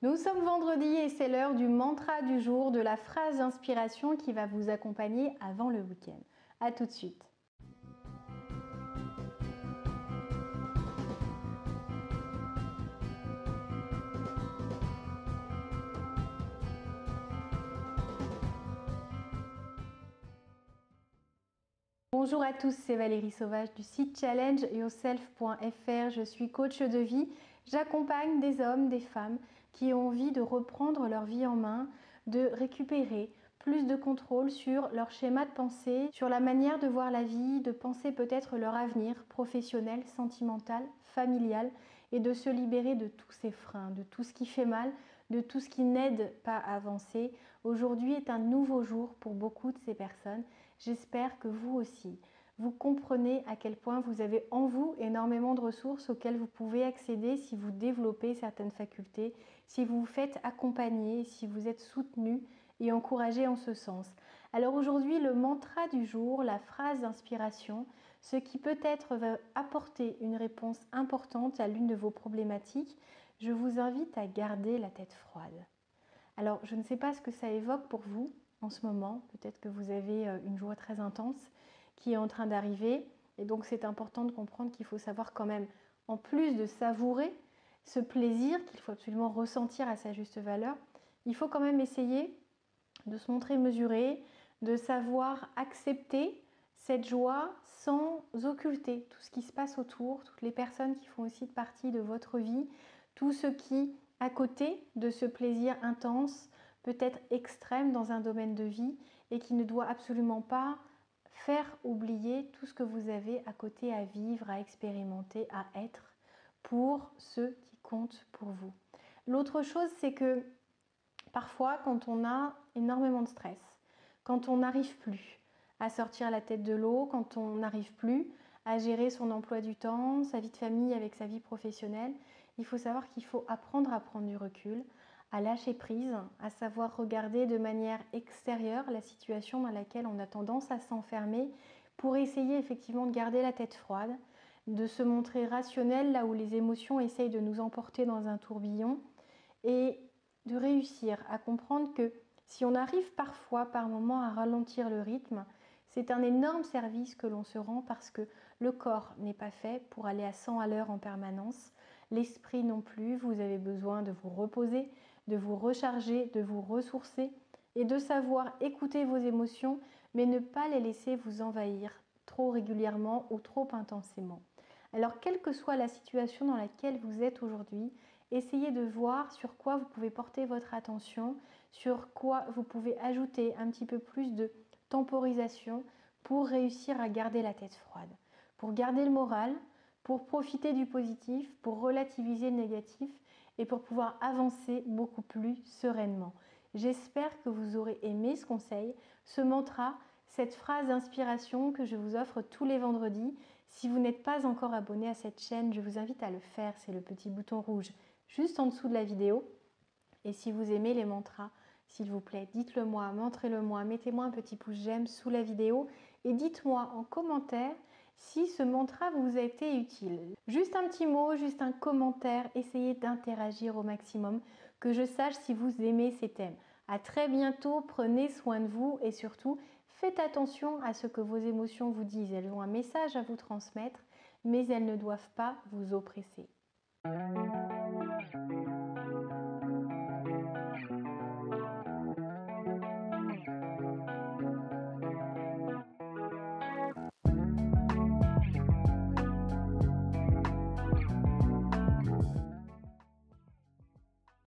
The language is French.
Nous sommes vendredi et c'est l'heure du mantra du jour, de la phrase d'inspiration qui va vous accompagner avant le week-end. A tout de suite. Bonjour à tous, c'est Valérie Sauvage du site challengeyourself.fr. Je suis coach de vie. J'accompagne des hommes, des femmes qui ont envie de reprendre leur vie en main, de récupérer plus de contrôle sur leur schéma de pensée, sur la manière de voir la vie, de penser peut-être leur avenir professionnel, sentimental, familial et de se libérer de tous ces freins, de tout ce qui fait mal, de tout ce qui n'aide pas à avancer. Aujourd'hui est un nouveau jour pour beaucoup de ces personnes. J'espère que vous aussi, vous comprenez à quel point vous avez en vous énormément de ressources auxquelles vous pouvez accéder si vous développez certaines facultés, si vous vous faites accompagner, si vous êtes soutenu et encouragé en ce sens. Alors aujourd'hui, le mantra du jour, la phrase d'inspiration, ce qui peut-être va apporter une réponse importante à l'une de vos problématiques, je vous invite à garder la tête froide. Alors, je ne sais pas ce que ça évoque pour vous en ce moment. Peut-être que vous avez une joie très intense qui est en train d'arriver. Et donc, c'est important de comprendre qu'il faut savoir quand même, en plus de savourer ce plaisir qu'il faut absolument ressentir à sa juste valeur, il faut quand même essayer de se montrer mesuré, de savoir accepter cette joie sans occulter tout ce qui se passe autour, toutes les personnes qui font aussi partie de votre vie, tout ce qui, à côté de ce plaisir intense, peut être extrême dans un domaine de vie et qui ne doit absolument pas faire oublier tout ce que vous avez à côté à vivre, à expérimenter, à être pour ceux qui comptent pour vous. L'autre chose, c'est que parfois, quand on a énormément de stress, quand on n'arrive plus à sortir la tête de l'eau, quand on n'arrive plus à gérer son emploi du temps, sa vie de famille avec sa vie professionnelle, il faut savoir qu'il faut apprendre à prendre du recul, à lâcher prise, à savoir regarder de manière extérieure la situation dans laquelle on a tendance à s'enfermer pour essayer effectivement de garder la tête froide, de se montrer rationnel là où les émotions essayent de nous emporter dans un tourbillon et de réussir à comprendre que si on arrive parfois par moments à ralentir le rythme, c'est un énorme service que l'on se rend parce que le corps n'est pas fait pour aller à 100 à l'heure en permanence, l'esprit non plus, vous avez besoin de vous reposer, de vous recharger, de vous ressourcer et de savoir écouter vos émotions mais ne pas les laisser vous envahir trop régulièrement ou trop intensément. Alors quelle que soit la situation dans laquelle vous êtes aujourd'hui, essayez de voir sur quoi vous pouvez porter votre attention, sur quoi vous pouvez ajouter un petit peu plus de temporisation pour réussir à garder la tête froide, pour garder le moral, pour profiter du positif, pour relativiser le négatif et pour pouvoir avancer beaucoup plus sereinement. J'espère que vous aurez aimé ce conseil, ce mantra, cette phrase d'inspiration que je vous offre tous les vendredis. Si vous n'êtes pas encore abonné à cette chaîne, je vous invite à le faire, c'est le petit bouton rouge juste en dessous de la vidéo. Et si vous aimez les mantras, s'il vous plaît, dites-le moi, montrez-le moi, mettez-moi un petit pouce j'aime sous la vidéo et dites-moi en commentaire si ce mantra vous a été utile. Juste un petit mot, juste un commentaire, essayez d'interagir au maximum, que je sache si vous aimez ces thèmes. À très bientôt, prenez soin de vous et surtout, faites attention à ce que vos émotions vous disent. Elles ont un message à vous transmettre, mais elles ne doivent pas vous oppresser.